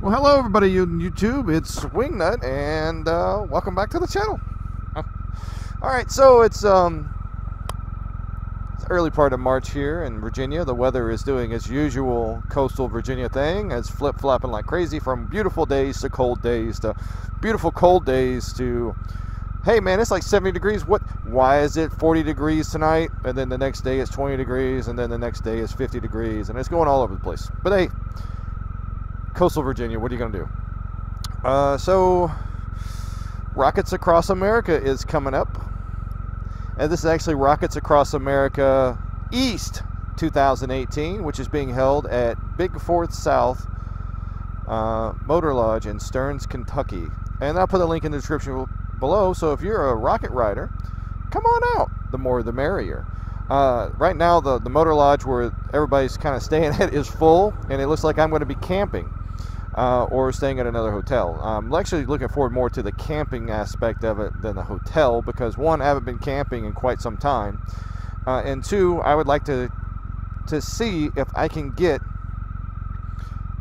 Well, hello everybody on YouTube. It's Wingnut, and welcome back to the channel. All right, so it's early part of March here in Virginia. The weather is doing its usual coastal Virginia thing. It's flip-flopping like crazy from beautiful days to cold days to beautiful cold days to, hey man, it's like 70 degrees. Why is it 40 degrees tonight? And then the next day it's 20 degrees, and then the next day is 50 degrees, and it's going all over the place. But hey, coastal Virginia, what are you going to do? So Rockets Across America is coming up, and this is actually Rockets Across America East 2018, which is being held at Big Fork South Motorlodge in Stearns, Kentucky. And I'll put a link in the description below, so if you're a rocket rider, come on out. The more the merrier. Right now the motor lodge where everybody's kind of staying at is full, and it looks like I'm going to be camping or staying at another hotel. I'm actually looking forward more to the camping aspect of it than the hotel, because one, I haven't been camping in quite some time, and two, I would like to see if I can get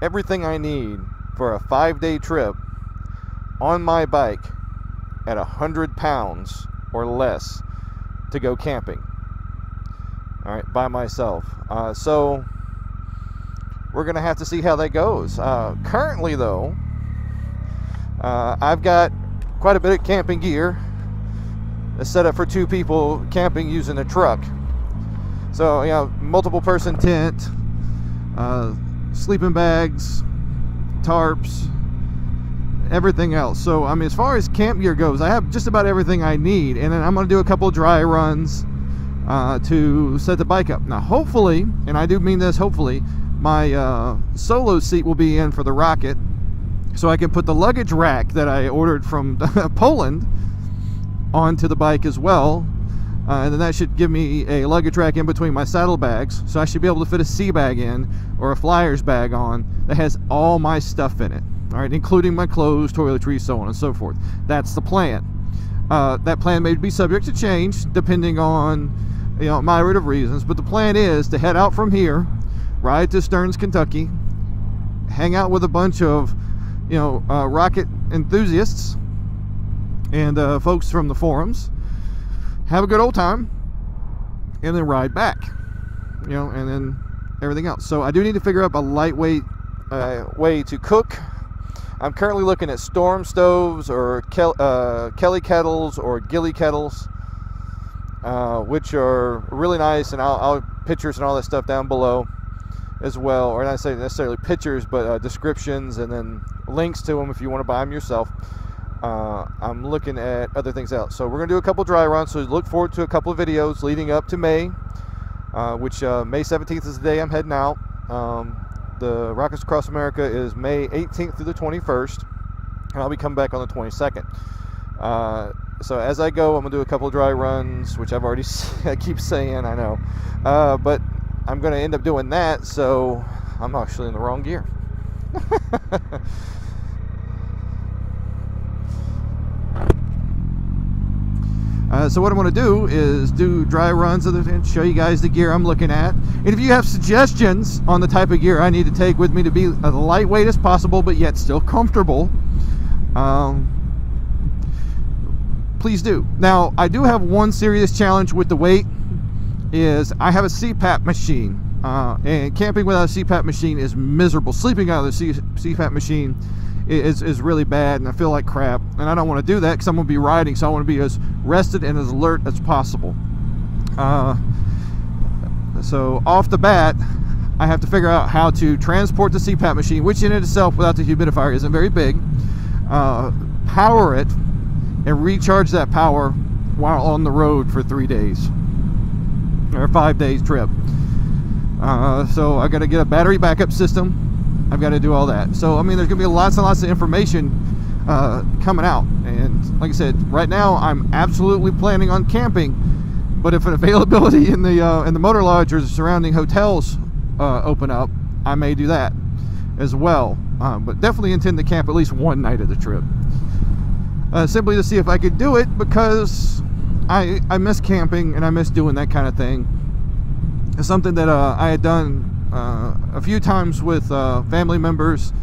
everything I need for a 5-day trip on my bike at 100 pounds or less to go camping. All right, by myself. So we're gonna have to see how that goes. Currently though, I've got quite a bit of camping gear set up for 2 people camping using a truck. So, you know, multiple person tent, sleeping bags, tarps, everything else. So I mean, as far as camp gear goes, I have just about everything I need, and then I'm going to do a couple of dry runs to set the bike up. Now hopefully, and I do mean this, hopefully my solo seat will be in for the Rocket, so I can put the luggage rack that I ordered from Poland onto the bike as well, and then that should give me a luggage rack in between my saddlebags, so I should be able to fit a sea bag in or a flyer's bag on that has all my stuff in it. All right, including my clothes, toiletries, so on and so forth. That's the plan. That plan may be subject to change depending on, you know, myriad of reasons, but the plan is to head out from here, ride to Stearns, Kentucky, hang out with a bunch of, you know, rocket enthusiasts and folks from the forums, have a good old time, and then ride back, you know, and then everything else. So I do need to figure out a lightweight way to cook. I'm currently looking at storm stoves or Kelly kettles or ghillie kettles, which are really nice, and I'll pictures and all that stuff down below as well, or not say necessarily pictures, but descriptions and then links to them if you want to buy them yourself. I'm looking at other things out, so we're gonna do a couple dry runs, so look forward to a couple of videos leading up to May, which May 17th is the day I'm heading out. The Rockets Across America is May 18th through the 21st, and I'll be coming back on the 22nd. So as I go, I'm gonna do a couple of dry runs, which I've already I keep saying, I know, but I'm gonna end up doing that, so I'm actually in the wrong gear. So what I'm going to do is do dry runs and show you guys the gear I'm looking at. And if you have suggestions on the type of gear I need to take with me to be as lightweight as possible but yet still comfortable, please do. Now, I do have one serious challenge with the weight, is I have a CPAP machine. And camping without a CPAP machine is miserable. Sleeping out of the CPAP machine is really bad, and I feel like crap, and I don't want to do that because I'm going to be riding, so I want to be as rested and as alert as possible. So off the bat, I have to figure out how to transport the CPAP machine, which in itself without the humidifier isn't very big, power it, and recharge that power while on the road for 3 days or 5 days trip. So I got to get a battery backup system. I've got to do all that. So I mean, there's gonna be lots and lots of information coming out, and like I said, right now I'm absolutely planning on camping, but if an availability in the motor lodge or the surrounding hotels open up, I may do that as well, but definitely intend to camp at least one night of the trip, simply to see if I could do it, because I miss camping and I miss doing that kind of thing. It's something that I had done a few times with family members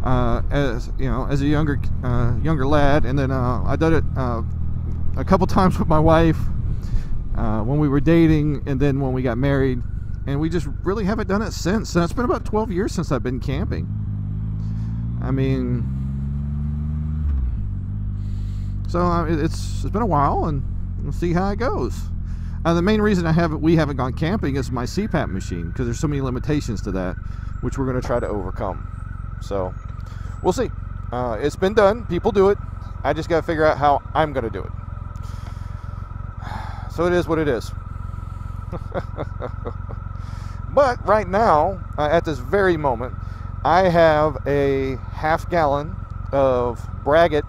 as you know, as a younger lad, and then I did it a couple times with my wife when we were dating, and then when we got married, and we just really haven't done it since. So it's been about 12 years since I've been camping. I mean, so it's been a while, and we'll see how it goes. The main reason we haven't gone camping is my CPAP machine, because there's so many limitations to that, which we're going to try to overcome. So we'll see. It's been done. People do it. I just got to figure out how I'm going to do it. So it is what it is. But right now, at this very moment, I have a half-gallon of Braggot,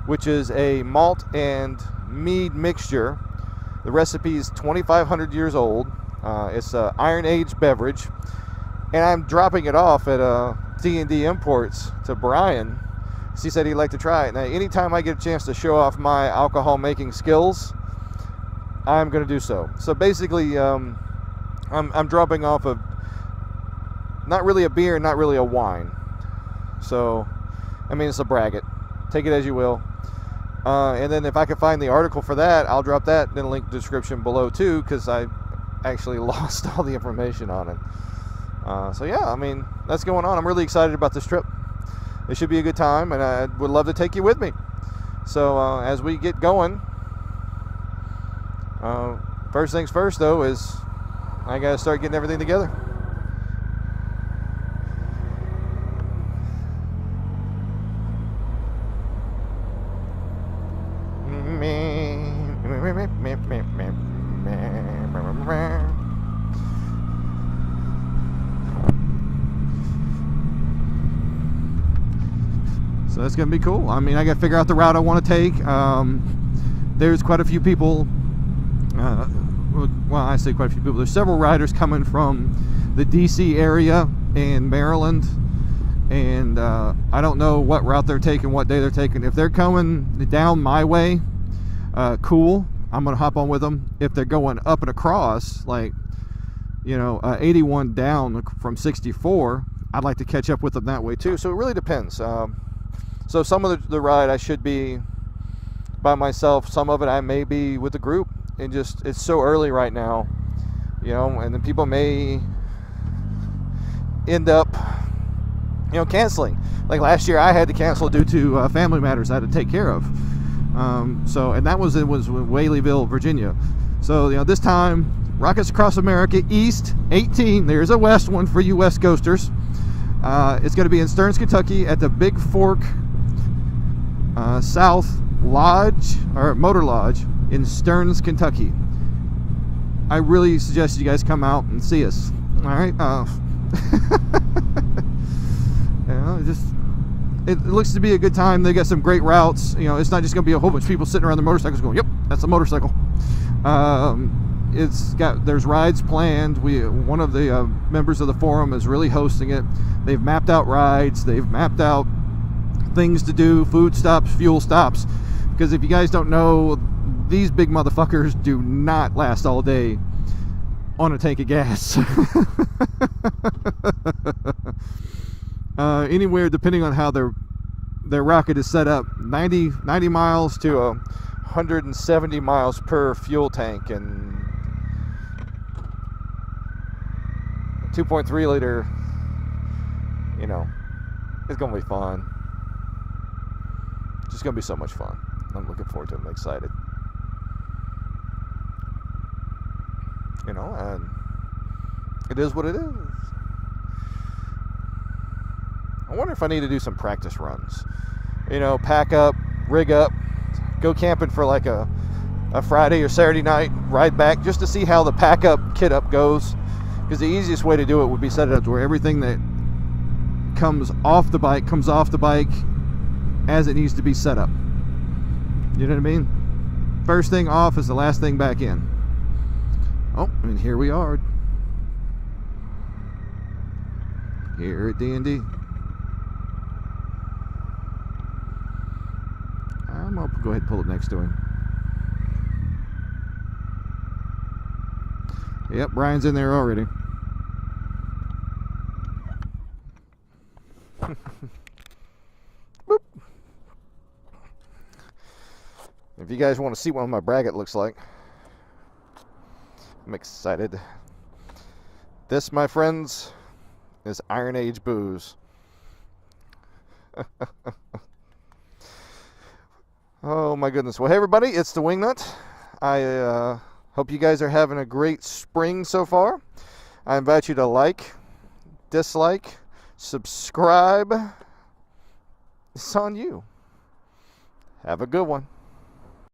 which is a malt and mead mixture. The recipe is 2,500 years old. It's an iron-aged beverage, and I'm dropping it off at D&D Imports to Brian. He said he'd like to try it. Now, anytime I get a chance to show off my alcohol-making skills, I'm going to do so. So basically, I'm dropping off of not really a beer, not really a wine. So, I mean, it's a Braggot. Take it as you will. And then if I can find the article for that, I'll drop that in the link description below too, because I actually lost all the information on it. So yeah, I mean, that's going on. I'm really excited about this trip. It should be a good time, and I would love to take you with me. So as we get going, first things first though is I gotta start getting everything together. So that's gonna be cool. I mean, I gotta figure out the route I want to take. There's quite a few people, well, I say quite a few people, there's several riders coming from the DC area and Maryland, and I don't know what route they're taking, what day they're taking. If they're coming down my way, cool, I'm gonna hop on with them. If they're going up and across, like, you know, 81 down from 64, I'd like to catch up with them that way too. So it really depends. So some of the ride I should be by myself, some of it I may be with the group, and just, it's so early right now, you know, and then people may end up, you know, canceling. Like last year I had to cancel due to family matters I had to take care of. So, and that was in Whaleyville, Virginia. So, you know, this time, Rockets Across America East 18, there's a west one for you West Coasters. It's going to be in Stearns, Kentucky at the Big Fork South Lodge, or Motorlodge in Stearns, Kentucky. I really suggest you guys come out and see us. All right. You know, it looks to be a good time. They got some great routes. You know, it's not just going to be a whole bunch of people sitting around their motorcycles going, "Yep, that's a motorcycle." There's rides planned. One of the members of the forum is really hosting it. They've mapped out rides. They've mapped out things to do, food stops, fuel stops. Because if you guys don't know, these big motherfuckers do not last all day on a tank of gas. Anywhere, depending on how their rocket is set up, 90 miles to 170 miles per fuel tank, and 2.3 liter, you know, it's gonna be fun. Just gonna be so much fun. I'm looking forward to it. I'm excited. You know, and it is what it is. I wonder if I need to do some practice runs. You know, pack up, rig up, go camping for like a Friday or Saturday night, ride back just to see how the pack up, kit up goes. Because the easiest way to do it would be set it up to where everything that comes off the bike as it needs to be set up. You know what I mean? First thing off is the last thing back in. Oh, and here we are. Here at D&D. I'm going to go ahead and pull up next to him. Yep, Brian's in there already. If you guys want to see what my bracket looks like, I'm excited. This, my friends, is Iron Age booze. Oh my goodness. Well, hey everybody, it's the Wingnut. I hope you guys are having a great spring so far. I invite you to like, dislike, subscribe. It's on you. Have a good one.